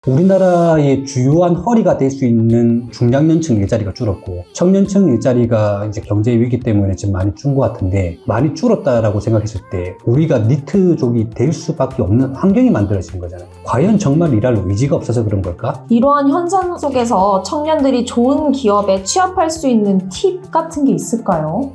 우리나라의 주요한 허리가 될 수 있는 중장년층 일자리가 줄었고 청년층 일자리가 이제 경제 위기 때문에 지금 많이 준 것 같은데, 많이 줄었다라고 생각했을 때 우리가 니트족이 될 수밖에 없는 환경이 만들어지는 거잖아요. 과연 정말 일할 의지가 없어서 그런 걸까? 이러한 현상 속에서 청년들이 좋은 기업에 취업할 수 있는 팁 같은 게 있을까요?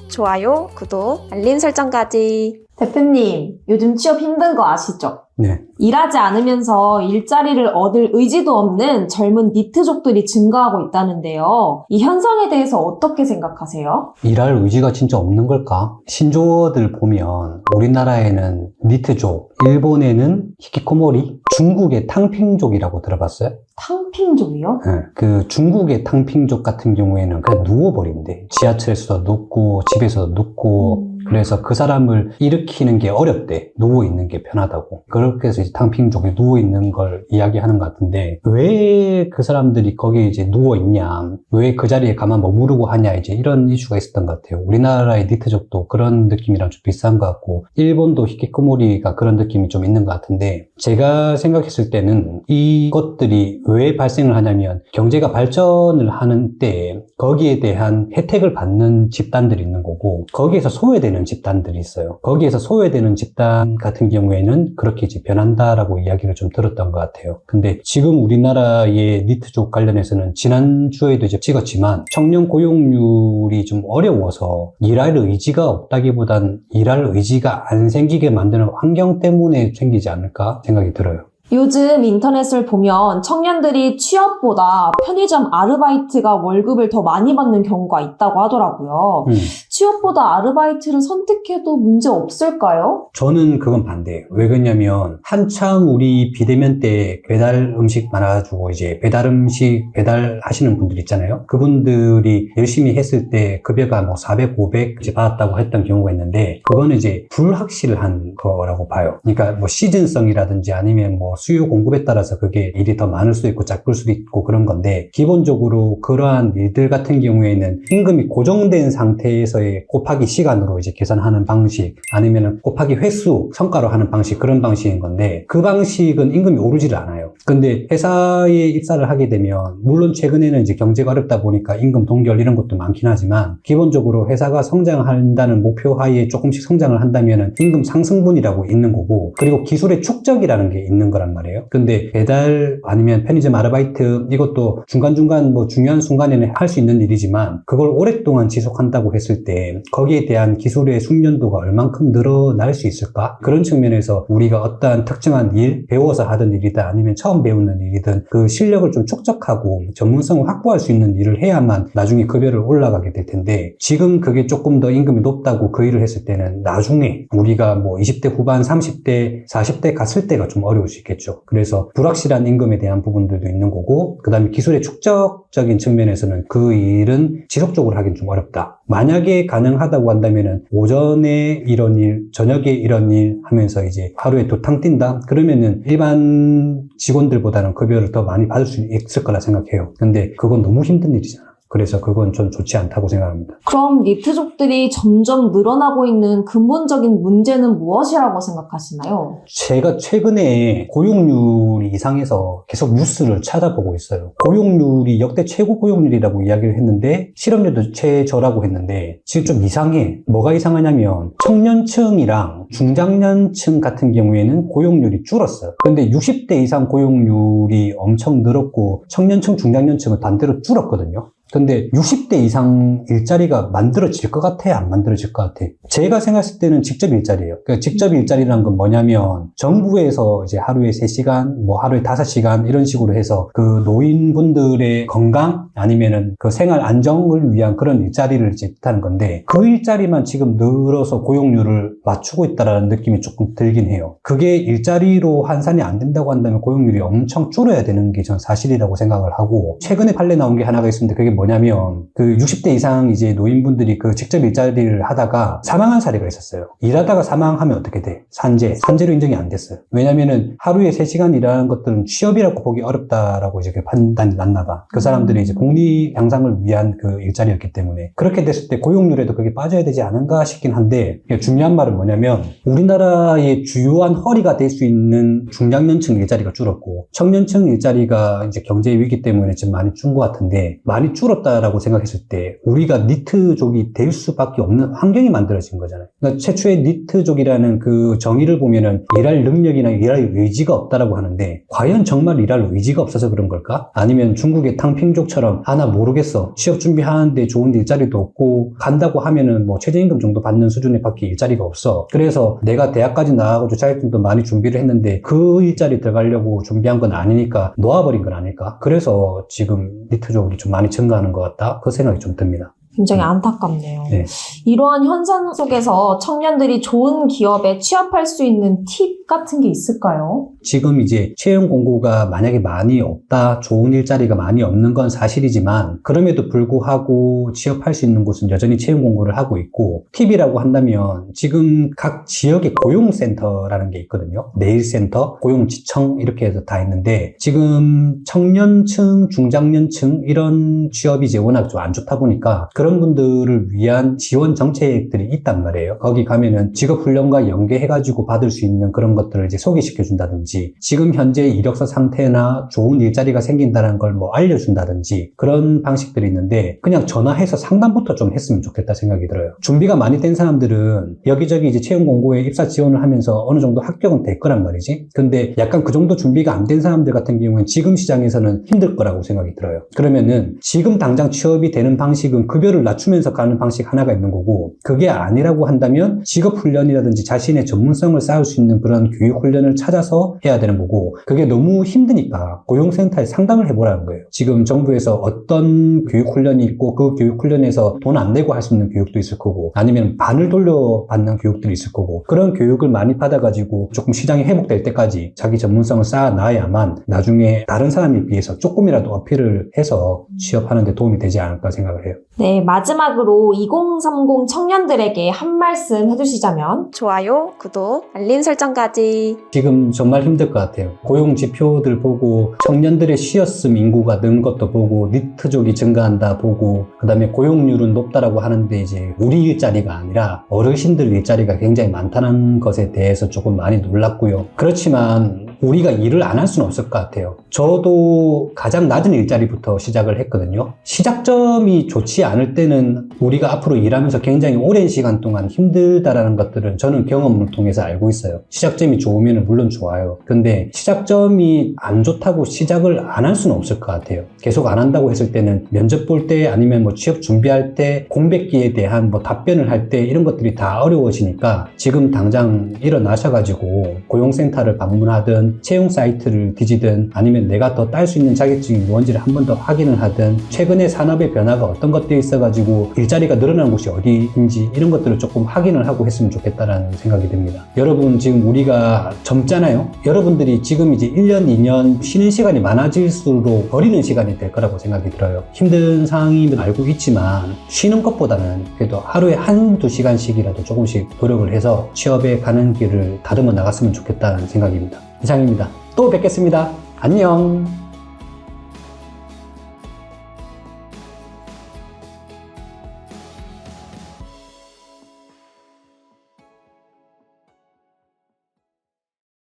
좋아요, 구독, 알림 설정까지. 대표님, 요즘 취업 힘든 거 아시죠? 네. 일하지 않으면서 일자리를 얻을 의지도 없는 젊은 니트족들이 증가하고 있다는데요. 이 현상에 대해서 어떻게 생각하세요? 일할 의지가 진짜 없는 걸까? 신조어들 보면 우리나라에는 니트족, 일본에는 히키코모리, 중국의 탕핑족이라고 들어봤어요? 탕핑족이요? 네. 그 중국의 탕핑족 같은 경우에는 그냥 누워버린대. 지하철에서도 눕고 집에서도 눕고 그래서 그 사람을 일으키는 게 어렵대. 누워있는 게 편하다고. 그렇게 해서 이제 탕핑족이 누워있는 걸 이야기하는 것 같은데, 왜 그 사람들이 거기에 이제 누워있냐, 왜 그 자리에 가만 머무르고 하냐, 이제 이런 이슈가 있었던 것 같아요. 우리나라의 니트족도 그런 느낌이랑 좀 비슷한 것 같고, 일본도 히키코모리가 그런 느낌이 좀 있는 것 같은데, 제가 생각했을 때는 이것들이 왜 발생을 하냐면, 경제가 발전을 하는 때 거기에 대한 혜택을 받는 집단들이 있는 거고, 거기에서 소외되는 집단들이 있어요. 거기에서 소외되는 집단 같은 경우에는 그렇게 이제 변한다라고 이야기를 좀 들었던 것 같아요. 근데 지금 우리나라의 니트족 관련해서는 지난주에도 이제 찍었지만 청년 고용률이 좀 어려워서 일할 의지가 없다기보단 일할 의지가 안 생기게 만드는 환경 때문에 생기지 않을까 생각이 들어요. 요즘 인터넷을 보면 청년들이 취업보다 편의점 아르바이트가 월급을 더 많이 받는 경우가 있다고 하더라고요. 취업보다 아르바이트를 선택해도 문제 없을까요? 저는 그건 반대예요. 왜 그러냐면 한참 우리 비대면 때 배달 음식 많아가지고 이제 배달 음식 배달하시는 분들 있잖아요. 그분들이 열심히 했을 때 급여가 뭐 400, 500 이제 받았다고 했던 경우가 있는데, 그거는 이제 불확실한 거라고 봐요. 그러니까 뭐 시즌성이라든지 아니면 뭐 수요 공급에 따라서 그게 일이 더 많을 수도 있고 작을 수도 있고 그런 건데, 기본적으로 그러한 일들 같은 경우에는 임금이 고정된 상태에서의 곱하기 시간으로 이제 계산하는 방식, 아니면 곱하기 횟수 성과로 하는 방식, 그런 방식인 건데, 그 방식은 임금이 오르지를 않아요. 근데 회사에 입사를 하게 되면, 물론 최근에는 이제 경제가 어렵다 보니까 임금 동결 이런 것도 많긴 하지만, 기본적으로 회사가 성장한다는 목표 하에 조금씩 성장을 한다면 임금 상승분이라고 있는 거고, 그리고 기술의 축적이라는 게 있는 거란 말이에요. 근데 배달 아니면 편의점 아르바이트, 이것도 중간중간 뭐 중요한 순간에는 할 수 있는 일이지만, 그걸 오랫동안 지속한다고 했을 때 거기에 대한 기술의 숙련도가 얼만큼 늘어날 수 있을까? 그런 측면에서 우리가 어떠한 특정한 일, 배워서 하던 일이든 아니면 처음 배우는 일이든 그 실력을 좀 축적하고 전문성을 확보할 수 있는 일을 해야만 나중에 급여를 올라가게 될 텐데, 지금 그게 조금 더 임금이 높다고 그 일을 했을 때는 나중에 우리가 뭐 20대 후반, 30대, 40대 갔을 때가 좀 어려울 수 있겠죠. 그래서 불확실한 임금에 대한 부분들도 있는 거고, 그 다음에 기술의 축적적인 측면에서는 그 일은 지속적으로 하긴 좀 어렵다. 만약에 가능하다고 한다면은 오전에 이런 일, 저녁에 이런 일 하면서 이제 하루에 2탕 뛴다? 그러면은 일반 직원들보다는 급여를 더 많이 받을 수 있을 거라 생각해요. 근데 그건 너무 힘든 일이잖아. 그래서 그건 좀 좋지 않다고 생각합니다. 그럼 니트족들이 점점 늘어나고 있는 근본적인 문제는 무엇이라고 생각하시나요? 제가 최근에 고용률이 이상해서 계속 뉴스를 찾아보고 있어요. 고용률이 역대 최고 고용률이라고 이야기를 했는데 실업률도 최저라고 했는데 지금 좀 이상해. 뭐가 이상하냐면 청년층이랑 중장년층 같은 경우에는 고용률이 줄었어요. 근데 60대 이상 고용률이 엄청 늘었고 청년층, 중장년층은 반대로 줄었거든요. 근데 60대 이상 일자리가 만들어질 것 같아? 안 만들어질 것 같아? 제가 생각했을 때는 직접 일자리예요. 그러니까 직접 일자리라는 건 뭐냐면 정부에서 이제 하루에 3시간, 뭐 하루에 5시간 이런 식으로 해서 그 노인분들의 건강 아니면은 그 생활 안정을 위한 그런 일자리를 이제 뜻하는 건데, 그 일자리만 지금 늘어서 고용률을 맞추고 있다라는 느낌이 조금 들긴 해요. 그게 일자리로 환산이 안 된다고 한다면 고용률이 엄청 줄어야 되는 게 전 사실이라고 생각을 하고, 최근에 판례 나온 게 하나가 있습니다. 그게 뭐냐면 그 60대 이상 이제 노인분들이 그 직접 일자리를 하다가 사망한 사례가 있었어요. 일하다가 사망하면 어떻게 돼? 산재로 인정이 안 됐어요. 왜냐면은 하루에 3시간 일하는 것들은 취업이라고 보기 어렵다라고 이제 판단이 났나 봐. 그 사람들이 이제 복리 향상을 위한 그 일자리였기 때문에 그렇게 됐을 때 고용률에도 그게 빠져야 되지 않은가 싶긴 한데 중요한 말은 뭐냐면 우리나라의 주요한 허리가 될 수 있는 중장년층 일자리가 줄었고 청년층 일자리가 이제 경제 위기 때문에 지금 많이 준 것 같은데 많이 줄었다라고 생각했을 때 우리가 니트족이 될 수밖에 없는 환경이 만들어진 거잖아요. 그러니까 최초의 니트족이라는 그 정의를 보면은 일할 능력이나 일할 의지가 없다라고 하는데 과연 정말 일할 의지가 없어서 그런 걸까? 아니면 중국의 탕핑족처럼 나 모르겠어. 취업 준비하는데 좋은 일자리도 없고 간다고 하면은 뭐 최저임금 정도 받는 수준의 밖에 일자리가 없어. 그래서 내가 대학까지 나가고 자격증도 많이 준비를 했는데 그 일자리 들어가려고 준비한 건 아니니까 놓아버린 건 아닐까? 그래서 지금 니트족이 좀 많이 증가하는 것 같다? 그 생각이 좀 듭니다. 굉장히 안타깝네요. 네. 이러한 현상 속에서 청년들이 좋은 기업에 취업할 수 있는 팁 같은 게 있을까요? 지금 이제 채용 공고가 만약에 많이 없다, 좋은 일자리가 많이 없는 건 사실이지만 그럼에도 불구하고 취업할 수 있는 곳은 여전히 채용 공고를 하고 있고 팁이라고 한다면 지금 각 지역의 고용센터라는 게 있거든요. 내일센터, 고용지청 이렇게 해서 다 있는데 지금 청년층, 중장년층 이런 취업이 이제 워낙 좀 안 좋다 보니까 그런 분들을 위한 지원 정책들이 있단 말이에요. 거기 가면은 직업훈련과 연계해가지고 받을 수 있는 그런 것들을 이제 소개시켜준다든지 지금 현재 이력서 상태나 좋은 일자리가 생긴다는 걸 뭐 알려준다든지 그런 방식들이 있는데 그냥 전화해서 상담부터 좀 했으면 좋겠다 생각이 들어요. 준비가 많이 된 사람들은 여기저기 이제 채용 공고에 입사 지원을 하면서 어느 정도 합격은 될 거란 말이지. 근데 약간 그 정도 준비가 안 된 사람들 같은 경우는 지금 시장에서는 힘들 거라고 생각이 들어요. 그러면은 지금 당장 취업이 되는 방식은 급여를 낮추면서 가는 방식 하나가 있는 거고 그게 아니라고 한다면 직업훈련이라든지 자신의 전문성을 쌓을 수 있는 그런 교육훈련을 찾아서 해야 되는 거고 그게 너무 힘드니까 고용센터에 상담을 해보라는 거예요. 지금 정부에서 어떤 교육훈련이 있고 그 교육훈련에서 돈 안 내고 할 수 있는 교육도 있을 거고 아니면 반을 돌려받는 교육들이 있을 거고 그런 교육을 많이 받아가지고 조금 시장이 회복될 때까지 자기 전문성을 쌓아놔야만 나중에 다른 사람에 비해서 조금이라도 어필을 해서 취업하는 데 도움이 되지 않을까 생각을 해요. 네, 마지막으로 2030 청년들에게 한 말씀 해주시자면 좋아요, 구독, 알림 설정까지. 지금 정말 힘들 것 같아요. 고용 지표들 보고 청년들의 쉬었음 인구가 는 것도 보고 니트족이 증가한다 보고 그 다음에 고용률은 높다라고 하는데 이제 우리 일자리가 아니라 어르신들 일자리가 굉장히 많다는 것에 대해서 조금 많이 놀랐고요. 그렇지만 우리가 일을 안 할 수는 없을 것 같아요. 저도 가장 낮은 일자리부터 시작을 했거든요. 시작점이 좋지 않을 때는 우리가 앞으로 일하면서 굉장히 오랜 시간 동안 힘들다라는 것들은 저는 경험을 통해서 알고 있어요. 시작점이 좋으면 물론 좋아요. 근데 시작점이 안 좋다고 시작을 안 할 수는 없을 것 같아요. 계속 안 한다고 했을 때는 면접 볼 때 아니면 뭐 취업 준비할 때 공백기에 대한 뭐 답변을 할 때 이런 것들이 다 어려워지니까 지금 당장 일어나셔가지고 고용센터를 방문하든 채용 사이트를 뒤지든 아니면 내가 더 딸 수 있는 자격증이 뭔지를 한 번 더 확인을 하든 최근에 산업의 변화가 어떤 것들이 있어가지고 일자리가 늘어나는 곳이 어디인지 이런 것들을 조금 확인을 하고 했으면 좋겠다라는 생각이 듭니다. 여러분 지금 우리가 젊잖아요. 여러분들이 지금 이제 1년, 2년 쉬는 시간이 많아질수록 버리는 시간이 될 거라고 생각이 들어요. 힘든 상황임을 알고 있지만 쉬는 것보다는 그래도 하루에 1-2시간씩이라도 조금씩 노력을 해서 취업에 가는 길을 다듬어 나갔으면 좋겠다는 생각입니다. 이상입니다. 또 뵙겠습니다. 안녕.